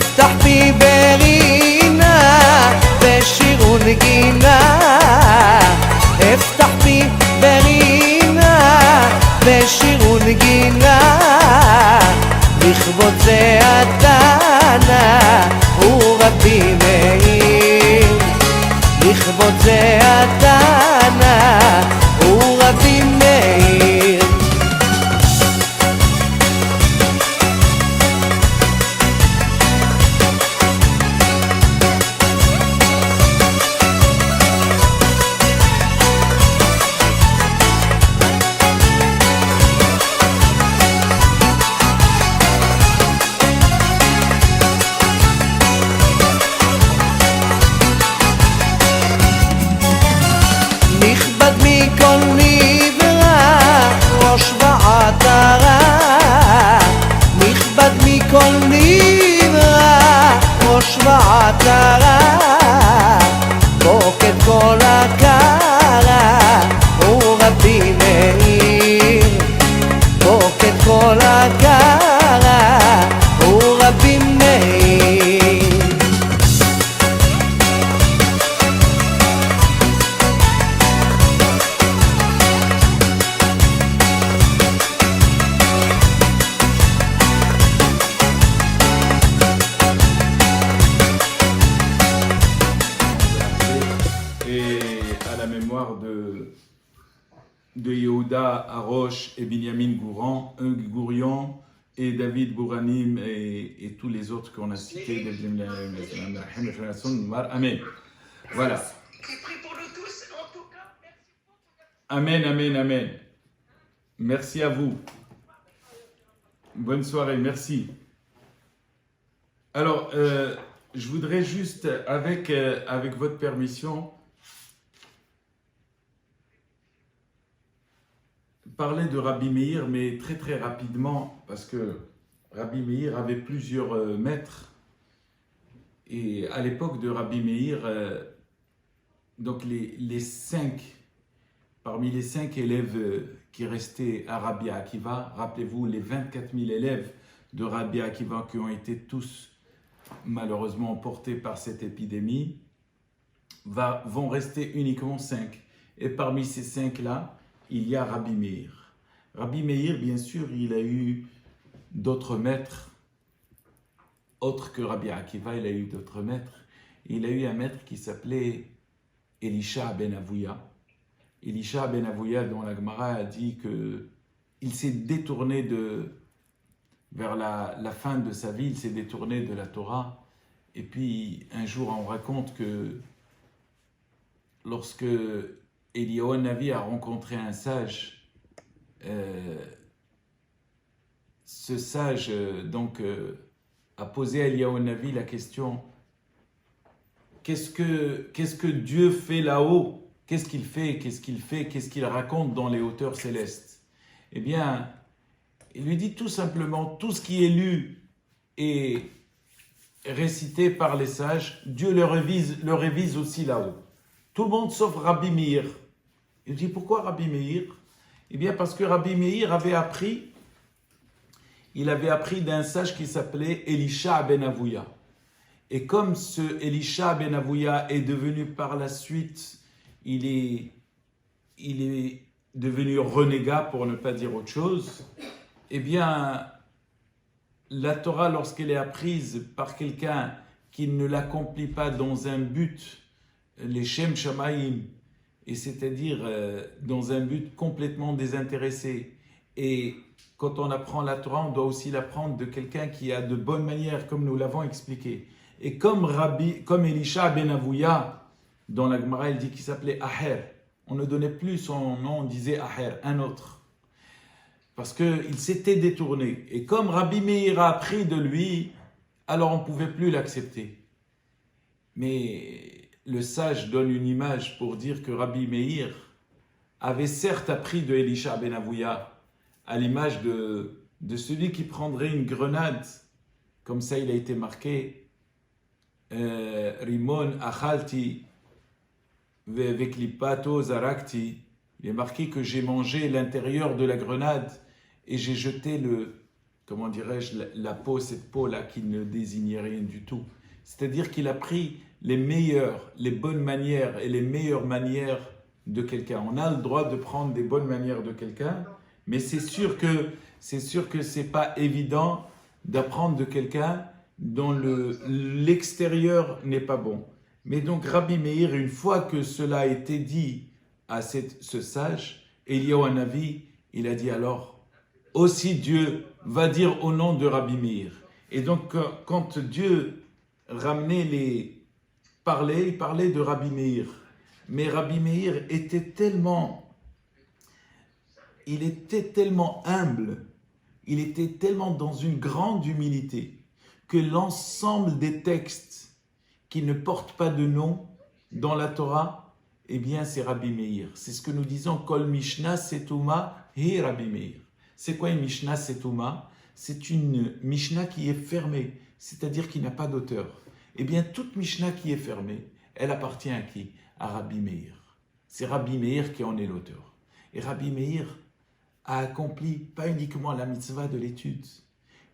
אפתח פי ברינה בשיר ונגינה, אפתח פי ברינה בשיר ונגינה, לכבוד זה התנא ורבי מאיר, לכבוד זה התנא ורבי מאיר. נכבד מכל נברא ראש ועטרה, פוקד כל הכרה ורבי מאיר, פוקד כל הכרה ורבי מאיר. De Yehuda Harosh et Binyamin Gourion et David Bouranim et tous les autres qu'on a cités. Amen. Voilà. Amen, amen, amen. Merci à vous. Bonne soirée, merci. Alors, je voudrais juste, avec votre permission, parler de Rabbi Meir, mais très très rapidement, parce que Rabbi Meir avait plusieurs maîtres. Et à l'époque de Rabbi Meir, donc parmi les 5 élèves qui restaient à Rabbi Akiva, rappelez-vous les 24 000 élèves de Rabbi Akiva qui ont été tous malheureusement emportés par cette épidémie, vont rester uniquement 5. Et parmi ces 5-là, il y a Rabbi Meir. Rabbi Meir, bien sûr, il a eu d'autres maîtres, autres que Rabbi Akiva, il a eu d'autres maîtres. Il a eu un maître qui s'appelait Elisha ben Avouya. Elisha ben Avouya, dont la Gemara a dit qu'il s'est détourné vers la fin de sa vie, il s'est détourné de la Torah. Et puis, un jour, on raconte que lorsque Eliyahu Navi a rencontré un sage, ce sage a posé à Eliyahu Navi la question: qu'est-ce que Dieu fait là-haut? Qu'est-ce qu'il fait? Qu'est-ce qu'il raconte dans les hauteurs célestes? Eh bien, il lui dit tout simplement, tout ce qui est lu et récité par les sages, Dieu le révise aussi là-haut. Tout le monde sauf Rabbi Meir. Il dit: pourquoi Rabbi Meir? Eh bien, parce que Rabbi Meir avait appris d'un sage qui s'appelait Elisha ben Avouya. Et comme ce Elisha ben Avouya est devenu par la suite, il est devenu renégat pour ne pas dire autre chose, eh bien, la Torah, lorsqu'elle est apprise par quelqu'un qui ne l'accomplit pas dans un but, les Shem Shamayim, et c'est-à-dire dans un but complètement désintéressé. Et quand on apprend la Torah, on doit aussi l'apprendre de quelqu'un qui a de bonnes manières, comme nous l'avons expliqué. Et comme Elisha ben Avouya, dans la Gemara, il dit qu'il s'appelait Aher. On ne donnait plus son nom, on disait Aher, un autre. Parce qu'il s'était détourné. Et comme Rabbi Meir a appris de lui, alors on ne pouvait plus l'accepter. Mais le sage donne une image pour dire que Rabbi Meir avait certes appris de Elisha ben Avouya, à l'image de celui qui prendrait une grenade, comme ça il a été marqué, Rimon achalti veklipato zarakti, il est marqué que j'ai mangé l'intérieur de la grenade et j'ai jeté comment dirais-je, la peau, cette peau-là qui ne désignait rien du tout. C'est-à-dire qu'il a pris les meilleures, les bonnes manières et les meilleures manières de quelqu'un. On a le droit de prendre des bonnes manières de quelqu'un, mais c'est sûr que c'est pas évident d'apprendre de quelqu'un dont l'extérieur n'est pas bon. Mais donc Rabbi Meir, une fois que cela a été dit à ce sage, Eliyahu Hanavi, il a dit alors, aussi Dieu va dire au nom de Rabbi Meir. Et donc quand Dieu ramenait il parlait de Rabbi Meir. Mais Rabbi Meir était tellement humble, il était tellement dans une grande humilité que l'ensemble des textes qui ne portent pas de nom dans la Torah, eh bien c'est Rabbi Meir. C'est ce que nous disons, Kol Mishnah Setuma Hi Rabbi Meir. C'est quoi une Mishnah Setuma? C'est une Mishnah qui est fermée, c'est-à-dire qui n'a pas d'auteur. Eh bien toute Mishnah qui est fermée, elle appartient à qui? À Rabbi Meir. C'est Rabbi Meir qui en est l'auteur. Et Rabbi Meir a accompli pas uniquement la mitzvah de l'étude,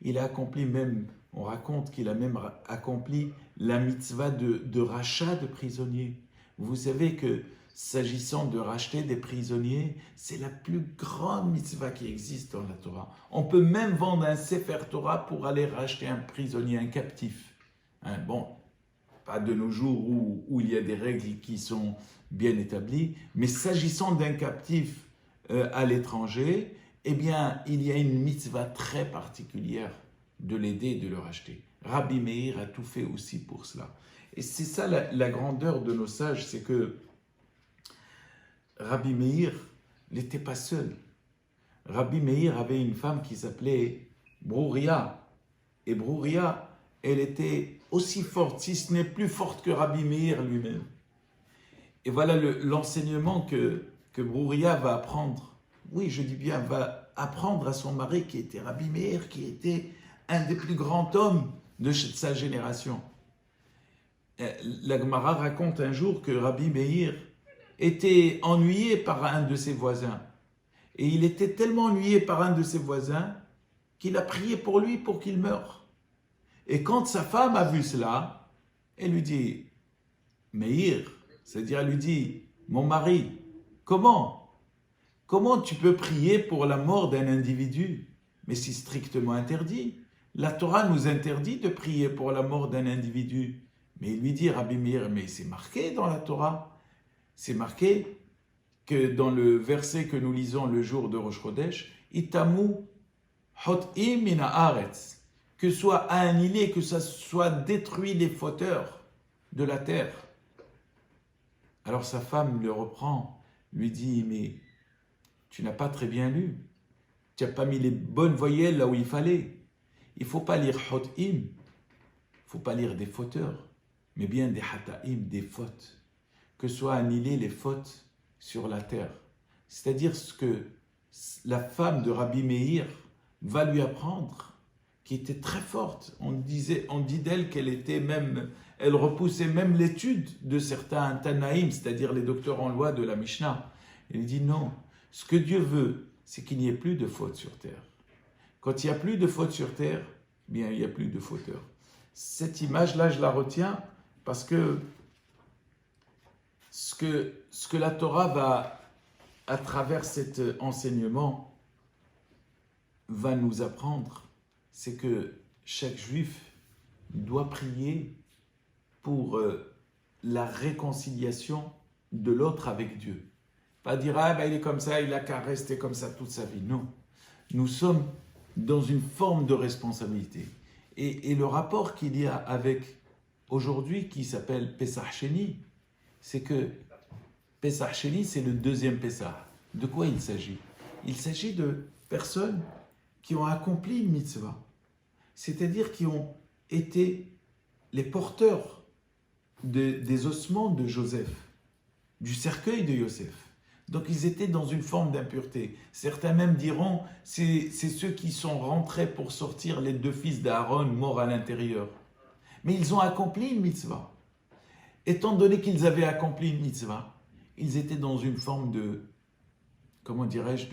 il a accompli même, on raconte qu'il a même accompli la mitzvah de rachat de prisonniers. Vous savez que s'agissant de racheter des prisonniers, c'est la plus grande mitzvah qui existe dans la Torah. On peut même vendre un Sefer Torah pour aller racheter un prisonnier, un captif. Bon, pas de nos jours où il y a des règles qui sont bien établies, mais s'agissant d'un captif à l'étranger, eh bien, il y a une mitzvah très particulière de l'aider et de le racheter. Rabbi Meir a tout fait aussi pour cela. Et c'est ça la grandeur de nos sages, c'est que Rabbi Meir n'était pas seul. Rabbi Meir avait une femme qui s'appelait Brouria. Et Brouria, elle était aussi forte, si ce n'est plus forte que Rabbi Meir lui-même. Et voilà l'enseignement que Brouria va apprendre. Oui, je dis bien, va apprendre à son mari qui était Rabbi Meir, qui était un des plus grands hommes de sa génération. La Gemara raconte un jour que Rabbi Meir était ennuyé par un de ses voisins. Et il était tellement ennuyé par un de ses voisins qu'il a prié pour lui pour qu'il meure. Et quand sa femme a vu cela, elle lui dit, Meir, c'est-à-dire elle lui dit, mon mari, comment tu peux prier pour la mort d'un individu? Mais c'est strictement interdit. La Torah nous interdit de prier pour la mort d'un individu. Mais il lui dit, Rabbi Meir, mais c'est marqué dans la Torah. C'est marqué que dans le verset que nous lisons le jour de Rosh Chodesh, Itamu hot'im min haaretz, que soit annihilé, que ça soit détruit les fauteurs de la terre. Alors sa femme le reprend, lui dit, mais tu n'as pas très bien lu. Tu n'as pas mis les bonnes voyelles là où il fallait. Il ne faut pas lire hot'im, il ne faut pas lire des fauteurs, mais bien des hata'im, des fautes. Que soient annihilées les fautes sur la terre. C'est-à-dire ce que la femme de Rabbi Meir va lui apprendre, qui était très forte. On dit d'elle qu'elle était même, elle repoussait même l'étude de certains Tanaïm, c'est-à-dire les docteurs en loi de la Mishnah. Elle dit non, ce que Dieu veut, c'est qu'il n'y ait plus de fautes sur terre. Quand il n'y a plus de fautes sur terre, bien il n'y a plus de fauteurs. Cette image-là, je la retiens parce que ce que la Torah va, à travers cet enseignement, va nous apprendre, c'est que chaque juif doit prier pour la réconciliation de l'autre avec Dieu. Pas dire, il est comme ça, il a qu'à rester comme ça toute sa vie. Non. Nous sommes dans une forme de responsabilité. Et le rapport qu'il y a avec aujourd'hui, qui s'appelle Pesach Sheni, c'est que Pesach Sheni, c'est le deuxième Pesach. De quoi il s'agit? Il s'agit de personnes qui ont accompli une mitzvah, c'est-à-dire qui ont été les porteurs des ossements de Joseph, du cercueil de Yosef. Donc ils étaient dans une forme d'impureté. Certains même diront, c'est ceux qui sont rentrés pour sortir les deux fils d'Aaron morts à l'intérieur. Mais ils ont accompli une mitzvah. Étant donné qu'ils avaient accompli une mitzvah, ils étaient dans une forme comment dirais-je,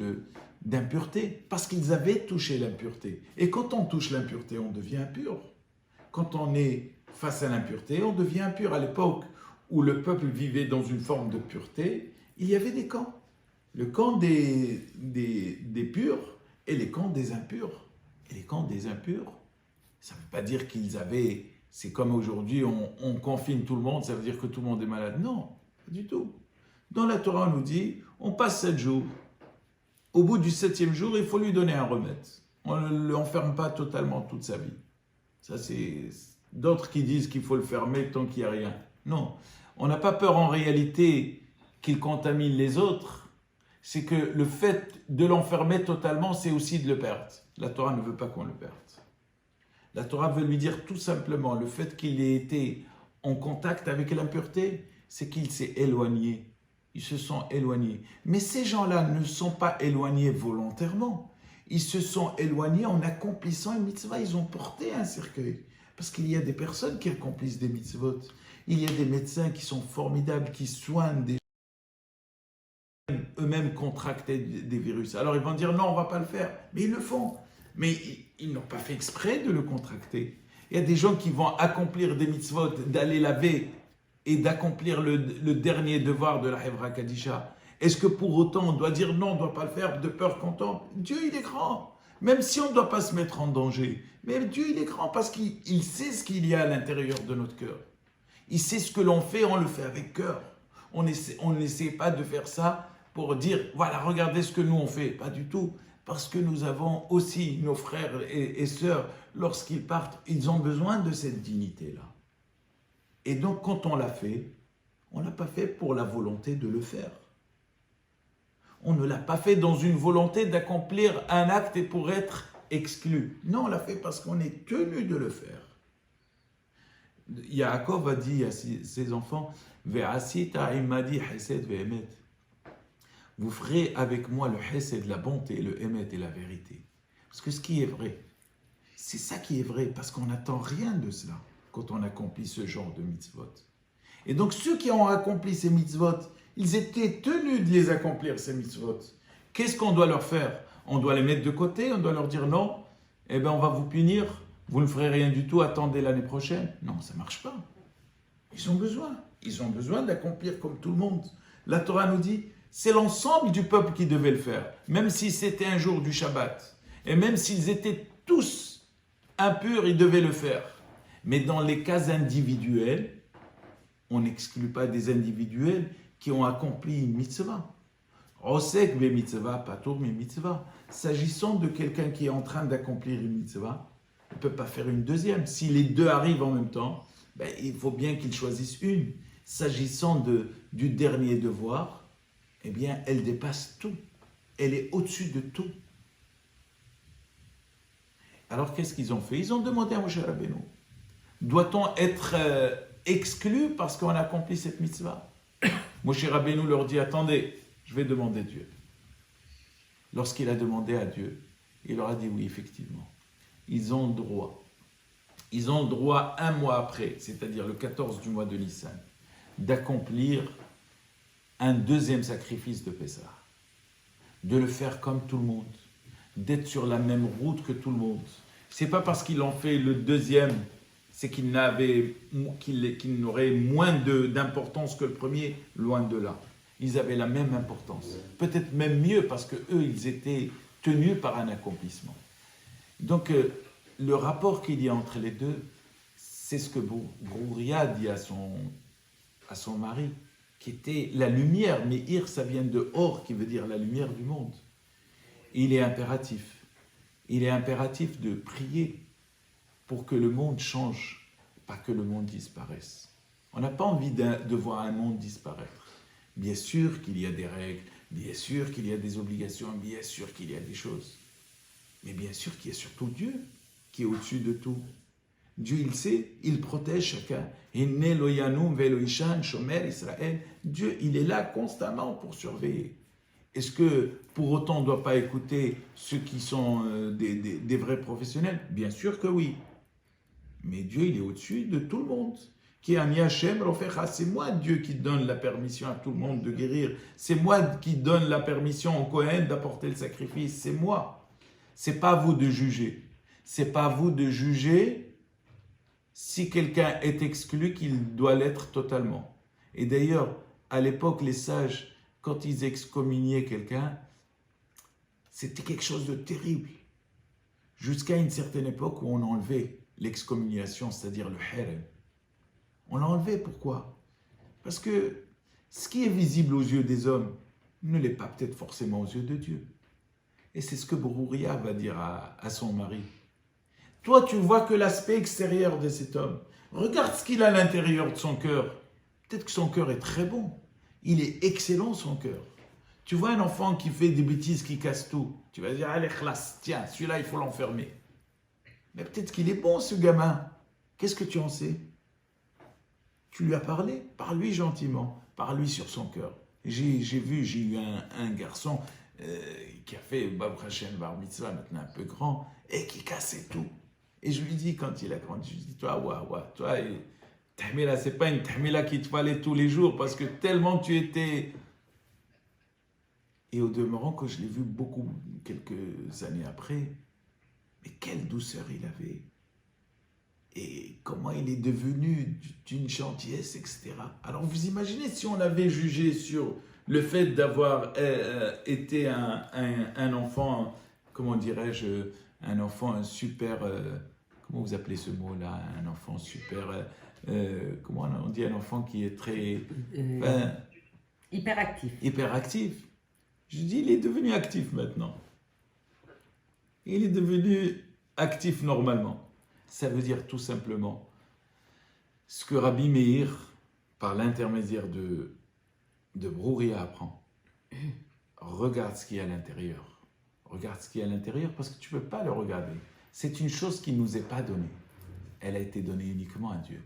d'impureté, parce qu'ils avaient touché l'impureté. Et quand on touche l'impureté, on devient impur. Quand on est face à l'impureté, on devient impur. À l'époque où le peuple vivait dans une forme de pureté, il y avait des camps. Le camp des purs et les camps des impurs. Et les camps des impurs, ça ne veut pas dire qu'ils avaient... C'est comme aujourd'hui, on confine tout le monde, ça veut dire que tout le monde est malade. Non, pas du tout. Dans la Torah, on nous dit, on passe 7 jours. Au bout du 7e jour, il faut lui donner un remède. On ne l'enferme pas totalement toute sa vie. Ça, c'est d'autres qui disent qu'il faut le fermer tant qu'il n'y a rien. Non, on n'a pas peur en réalité qu'il contamine les autres. C'est que le fait de l'enfermer totalement, c'est aussi de le perdre. La Torah ne veut pas qu'on le perde. La Torah veut lui dire tout simplement, le fait qu'il ait été en contact avec l'impureté, c'est qu'il s'est éloigné. Ils se sont éloignés. Mais ces gens-là ne sont pas éloignés volontairement. Ils se sont éloignés en accomplissant une mitzvah. Ils ont porté un cercueil. Parce qu'il y a des personnes qui accomplissent des mitzvot. Il y a des médecins qui sont formidables, qui soignent des gens eux-mêmes contractés des virus. Alors ils vont dire non, on ne va pas le faire. Mais ils le font. Mais ils n'ont pas fait exprès de le contracter. Il y a des gens qui vont accomplir des mitzvot, d'aller laver et d'accomplir le dernier devoir de la Hevra Kadisha. Est-ce que pour autant on doit dire non, on ne doit pas le faire de peur qu'on tombe? Dieu, il est grand. Même si on ne doit pas se mettre en danger. Mais Dieu, il est grand parce qu'il sait ce qu'il y a à l'intérieur de notre cœur. Il sait ce que l'on fait, on le fait avec cœur. On n'essaie pas de faire ça pour dire, voilà, regardez ce que nous on fait. Pas du tout. Parce que nous avons aussi nos frères et sœurs, lorsqu'ils partent, ils ont besoin de cette dignité-là. Et donc, quand on l'a fait, on ne l'a pas fait pour la volonté de le faire. On ne l'a pas fait dans une volonté d'accomplir un acte et pour être exclu. Non, on l'a fait parce qu'on est tenu de le faire. Yaakov a dit à ses enfants, « Ve'asita imadi hesed ve'emet » vous ferez avec moi le hesed, la bonté, et le émet et la vérité. Parce que ce qui est vrai, c'est ça qui est vrai, parce qu'on n'attend rien de cela quand on accomplit ce genre de mitzvot. Et donc ceux qui ont accompli ces mitzvot, ils étaient tenus de les accomplir, ces mitzvot. Qu'est-ce qu'on doit leur faire? On doit les mettre de côté, on doit leur dire non, eh bien on va vous punir, vous ne ferez rien du tout, attendez l'année prochaine. Non, ça ne marche pas. Ils ont besoin d'accomplir comme tout le monde. La Torah nous dit, c'est l'ensemble du peuple qui devait le faire, même si c'était un jour du Shabbat. Et même s'ils étaient tous impurs, ils devaient le faire. Mais dans les cas individuels, on n'exclut pas des individuels qui ont accompli une mitzvah. Osek be mitzvah, patour me mitzvah. S'agissant de quelqu'un qui est en train d'accomplir une mitzvah, il ne peut pas faire une deuxième. Si les deux arrivent en même temps, il faut bien qu'il choisisse une. S'agissant du dernier devoir, eh bien, elle dépasse tout. Elle est au-dessus de tout. Alors, qu'est-ce qu'ils ont fait? Ils ont demandé à Moshe Rabbeinu, doit-on être exclu parce qu'on a accompli cette mitzvah? Moshe Rabbeinu leur dit, attendez, je vais demander Dieu. Lorsqu'il a demandé à Dieu, il leur a dit oui, effectivement. Ils ont droit. Ils ont droit un mois après, c'est-à-dire le 14 du mois de Nissan, d'accomplir un deuxième sacrifice de Pessah, de le faire comme tout le monde, d'être sur la même route que tout le monde. C'est pas parce qu'ils ont fait le deuxième, c'est qu'ils n'auraient moins d'importance que le premier, loin de là. Ils avaient la même importance, peut-être même mieux parce que eux, ils étaient tenus par un accomplissement. Donc, le rapport qu'il y a entre les deux, c'est ce que Brouria dit à son mari, qui était la lumière, mais Ir, ça vient de Or, qui veut dire la lumière du monde. Il est impératif de prier pour que le monde change, pas que le monde disparaisse. On n'a pas envie de voir un monde disparaître. Bien sûr qu'il y a des règles, bien sûr qu'il y a des obligations, bien sûr qu'il y a des choses. Mais bien sûr qu'il y a surtout Dieu qui est au-dessus de tout. Dieu, il sait, il protège chacun. Dieu, il est là constamment pour surveiller. Est-ce que pour autant on ne doit pas écouter ceux qui sont des vrais professionnels? Bien sûr que oui. Mais Dieu, il est au-dessus de tout le monde. Qui Ani Hashem Rofecha, c'est moi Dieu qui donne la permission à tout le monde de guérir. C'est moi qui donne la permission au Kohen d'apporter le sacrifice. C'est moi. C'est pas à vous de juger. C'est pas à vous de juger si quelqu'un est exclu qu'il doit l'être totalement. Et d'ailleurs, à l'époque, les sages, quand ils excommuniaient quelqu'un, c'était quelque chose de terrible. Jusqu'à une certaine époque où on enlevait l'excommunication, c'est-à-dire le harem. On l'a enlevé, pourquoi? Parce que ce qui est visible aux yeux des hommes ne l'est pas peut-être forcément aux yeux de Dieu. Et c'est ce que Brouria va dire à son mari. Toi, tu vois que l'aspect extérieur de cet homme. Regarde ce qu'il a à l'intérieur de son cœur. Peut-être que son cœur est très bon. Il est excellent, son cœur. Tu vois un enfant qui fait des bêtises, qui casse tout. Tu vas dire, allez, khlas, tiens, celui-là, il faut l'enfermer. Mais peut-être qu'il est bon, ce gamin. Qu'est-ce que tu en sais? Tu lui as parlé? Parle-lui gentiment. Parle-lui sur son cœur. J'ai eu un garçon qui a fait Bab Hashem Bar Mitzvah, maintenant un peu grand, et qui cassait tout. Et je lui dis, quand il a grandi, je lui dis, toi, tahmila, c'est pas une tahmila qu'il te fallait tous les jours, parce que tellement tu étais... Et au demeurant, quand je l'ai vu quelques années après, mais quelle douceur il avait. Et comment il est devenu d'une gentillesse, etc. Alors vous imaginez si on avait jugé sur le fait d'avoir été un enfant, comment dirais-je, un enfant super... comment vous appelez ce mot-là? Un enfant super... comment on dit un enfant qui est très... hyperactif. Hyperactif. Je dis, il est devenu actif maintenant. Il est devenu actif normalement. Ça veut dire tout simplement ce que Rabbi Meir, par l'intermédiaire de Brouria, apprend. Regarde ce qu'il y a à l'intérieur. Regarde ce qu'il y a à l'intérieur parce que tu ne peux pas le regarder. C'est une chose qui ne nous est pas donnée. Elle a été donnée uniquement à Dieu.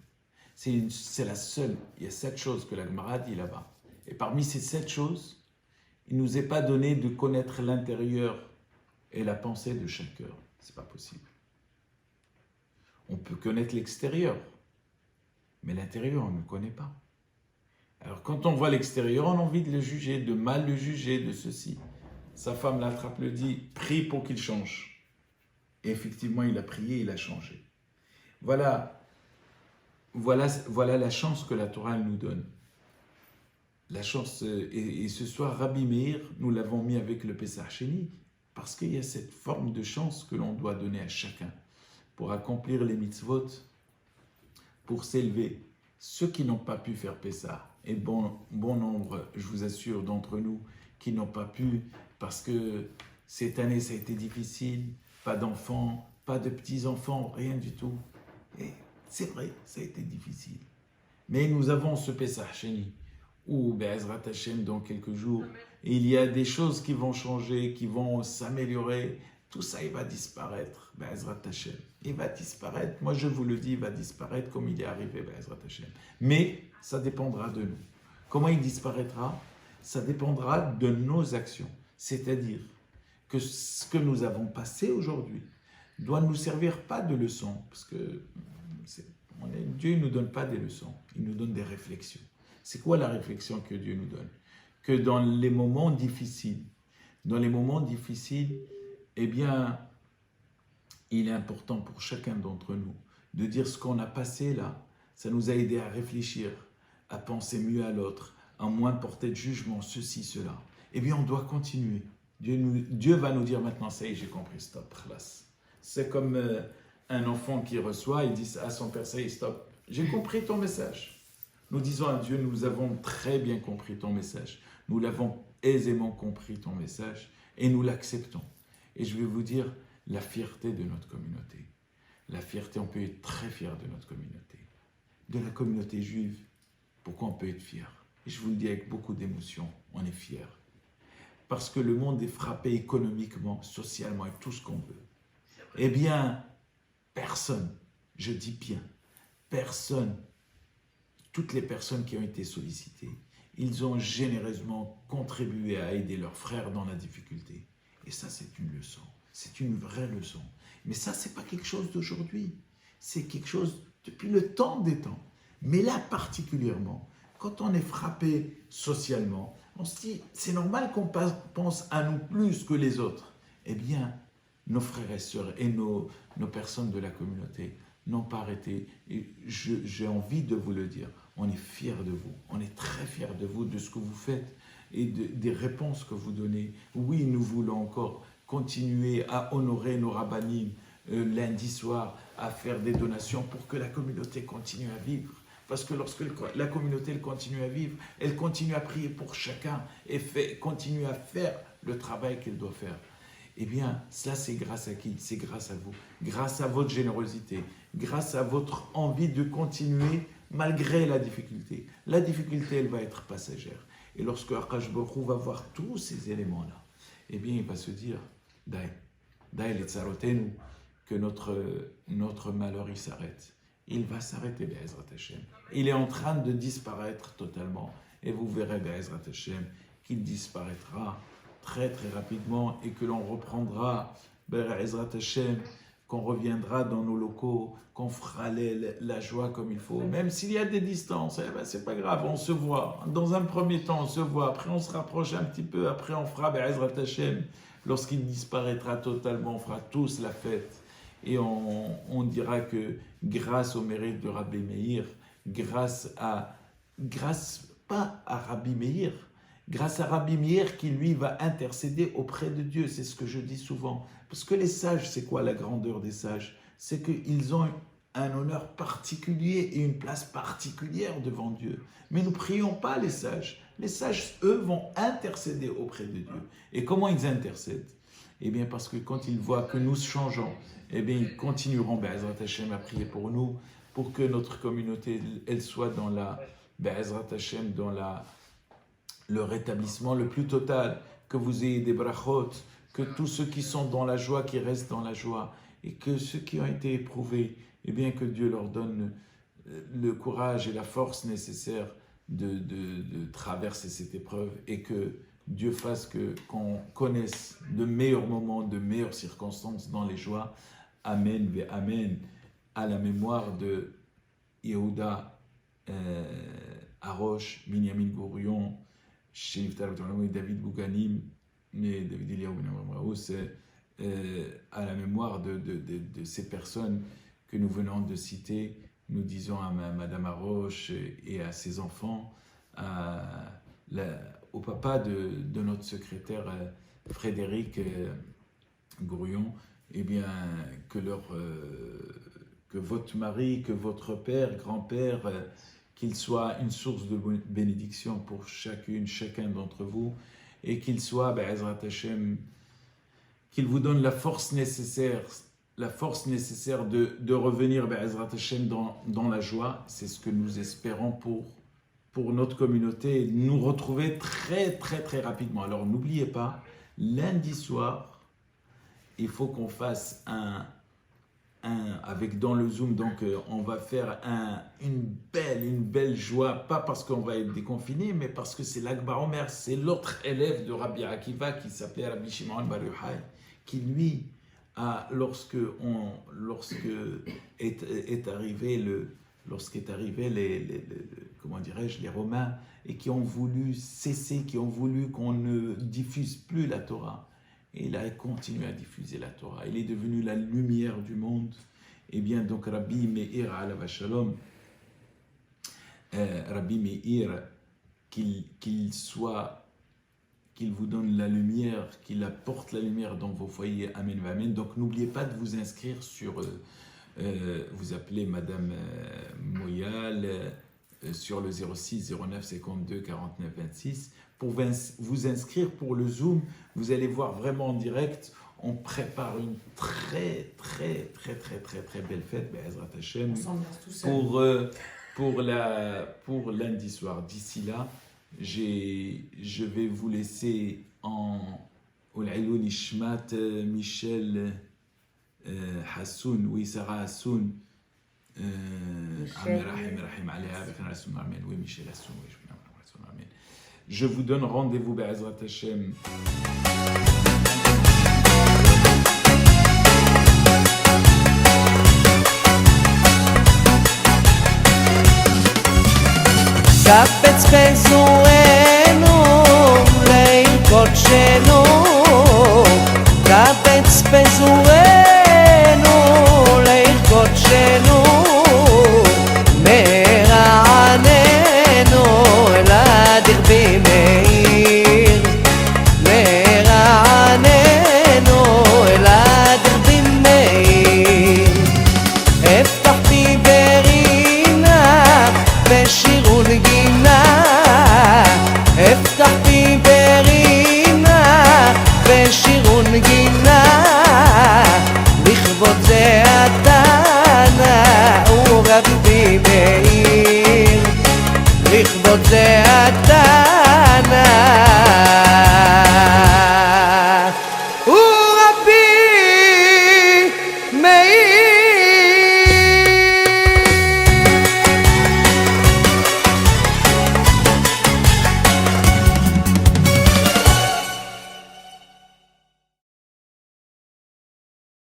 C'est la seule. Il y a 7 choses que la Gemara dit là-bas. Et parmi ces 7 choses, il ne nous est pas donné de connaître l'intérieur et la pensée de chaque cœur. Ce n'est pas possible. On peut connaître l'extérieur, mais l'intérieur, on ne le connaît pas. Alors quand on voit l'extérieur, on a envie de le juger, de mal le juger, de ceci. Sa femme l'attrape, le dit, prie pour qu'il change. Et effectivement, il a prié, il a changé. Voilà la chance que la Torah nous donne. La chance, et ce soir, Rabbi Meir, nous l'avons mis avec le Pesach Sheni, parce qu'il y a cette forme de chance que l'on doit donner à chacun pour accomplir les mitzvot, pour s'élever. Ceux qui n'ont pas pu faire Pesach, et bon nombre, je vous assure, d'entre nous, qui n'ont pas pu, parce que cette année, ça a été difficile, pas d'enfants, pas de petits-enfants, rien du tout. Et c'est vrai, ça a été difficile. Mais nous avons ce Pesach Sheni, où, Be'ezrat Hashem, dans quelques jours, il y a des choses qui vont changer, qui vont s'améliorer. Tout ça, il va disparaître, Be'ezrat Hashem. Il va disparaître. Moi, je vous le dis, il va disparaître comme il est arrivé, Be'ezrat Hashem. Mais ça dépendra de nous. Comment il disparaîtra? Ça dépendra de nos actions. C'est-à-dire que ce que nous avons passé aujourd'hui doit nous servir pas de leçon, parce que Dieu ne nous donne pas des leçons, il nous donne des réflexions. C'est quoi la réflexion que Dieu nous donne? Que dans les moments difficiles, eh bien, il est important pour chacun d'entre nous de dire ce qu'on a passé là. Ça nous a aidé à réfléchir, à penser mieux à l'autre, à moins porter de jugement, ceci, cela. Eh bien, on doit continuer. Dieu va nous dire maintenant, ça y est, j'ai compris, stop, khlas. C'est comme un enfant qui reçoit, il dit à son père, ça y est, stop, j'ai compris ton message. Nous disons à Dieu, nous avons très bien compris ton message. Nous l'avons aisément compris ton message et nous l'acceptons. Et je vais vous dire la fierté de notre communauté. La fierté, on peut être très fier de notre communauté. De la communauté juive, pourquoi on peut être fier? Et je vous le dis avec beaucoup d'émotion, on est fier. Parce que le monde est frappé économiquement, socialement et tout ce qu'on veut. Eh bien, personne, je dis bien, personne, toutes les personnes qui ont été sollicitées, ils ont généreusement contribué à aider leurs frères dans la difficulté. Et ça, c'est une leçon. C'est une vraie leçon. Mais ça, ce n'est pas quelque chose d'aujourd'hui. C'est quelque chose depuis le temps des temps. Mais là, particulièrement, quand on est frappé socialement, on se dit, c'est normal qu'on pense à nous plus que les autres. Eh bien, nos frères et sœurs et nos personnes de la communauté n'ont pas arrêté. Et j'ai envie de vous le dire, on est fiers de vous, on est très fiers de vous, de ce que vous faites et des réponses que vous donnez. Oui, nous voulons encore continuer à honorer nos rabbinim lundi soir, à faire des donations pour que la communauté continue à vivre. Parce que lorsque la communauté elle continue à vivre, elle continue à prier pour chacun et continue à faire le travail qu'elle doit faire. Eh bien, ça c'est grâce à qui? C'est grâce à vous, grâce à votre générosité, grâce à votre envie de continuer malgré la difficulté. La difficulté, elle va être passagère. Et lorsque Akash Baruch va voir tous ces éléments-là, eh bien, il va se dire, Dai les tsarotenu, que notre malheur, il s'arrête. Il va s'arrêter, Be'ezrat Hashem. Il est en train de disparaître totalement. Et vous verrez, Be'ezrat Hashem, qu'il disparaîtra très très rapidement et que l'on reprendra, Be'ezrat Hashem, qu'on reviendra dans nos locaux, qu'on fera la joie comme il faut. Même s'il y a des distances, eh ben, c'est pas grave, on se voit. Dans un premier temps, on se voit. Après, on se rapproche un petit peu. Après, on fera Be'ezrat Hashem. Lorsqu'il disparaîtra totalement, on fera tous la fête. Et on dira que grâce au mérite de Rabbi Meir, grâce pas à Rabbi Meir, grâce à Rabbi Meir qui lui va intercéder auprès de Dieu, c'est ce que je dis souvent. Parce que les sages, c'est quoi la grandeur des sages? C'est qu'ils ont un honneur particulier et une place particulière devant Dieu. Mais nous ne prions pas les sages. Les sages, eux, vont intercéder auprès de Dieu. Et comment ils intercèdent? Eh bien, parce que quand ils voient que nous changeons, eh bien, ils continueront, Be'ezrat Hashem, à prier pour nous, pour que notre communauté, elle soit dans Be'ezrat Hashem, dans le rétablissement le plus total, que vous ayez des brachot, que tous ceux qui sont dans la joie, qui restent dans la joie, et que ceux qui ont été éprouvés, eh bien, que Dieu leur donne le courage et la force nécessaires de traverser cette épreuve, et que Dieu fasse qu'on connaisse de meilleurs moments, de meilleures circonstances dans les joies. Amen, ve Amen, à la mémoire de Yehuda Arosh, Binyamin Gourion, David Bouganim, David Eliyahu Ben Amraous, à la mémoire de ces personnes que nous venons de citer. Nous disons à Madame Arosh et à ses enfants, au papa de notre secrétaire Frédéric Gourion, eh bien, que votre mari, que votre père, grand-père, qu'il soit une source de bénédiction pour chacun d'entre vous, et qu'il soit, Be'ezrat Hashem, qu'il vous donne la force nécessaire de revenir, Be'ezrat Hashem, dans la joie. C'est ce que nous espérons pour notre communauté, nous retrouver très très très rapidement. Alors n'oubliez pas, lundi soir, il faut qu'on fasse avec dans le Zoom, donc on va faire une belle joie, pas parce qu'on va être déconfiné, mais parce que c'est l'Akbar Omer, c'est l'autre élève de Rabbi Akiva qui s'appelait Rabbi Shimon Bar Yochai, qui lui, lorsque est arrivé comment dirais-je, les Romains, et qui ont voulu cesser, qui ont voulu qu'on ne diffuse plus la Torah. Et il a continué à diffuser la Torah. Il est devenu la lumière du monde. Et bien, donc, Rabbi Meir, alav shalom, Rabbi Meir, qu'il vous donne la lumière, qu'il apporte la lumière dans vos foyers. Amen, amen. Donc, n'oubliez pas de vous inscrire sur... vous appelez Madame Moyal sur le 06 09 52 49 26 pour vous inscrire pour le Zoom. Vous allez voir vraiment en direct. On prépare une très belle fête, Be'ezrat Hashem, pour lundi soir. D'ici là, je vais vous laisser en Ol'ilou Nishmat Michel Hassoun, oui, Sarah Hassoun, je vous donne rendez-vous, Be'ezrat Hashem. קפץ חזורנו לעיר קודשנו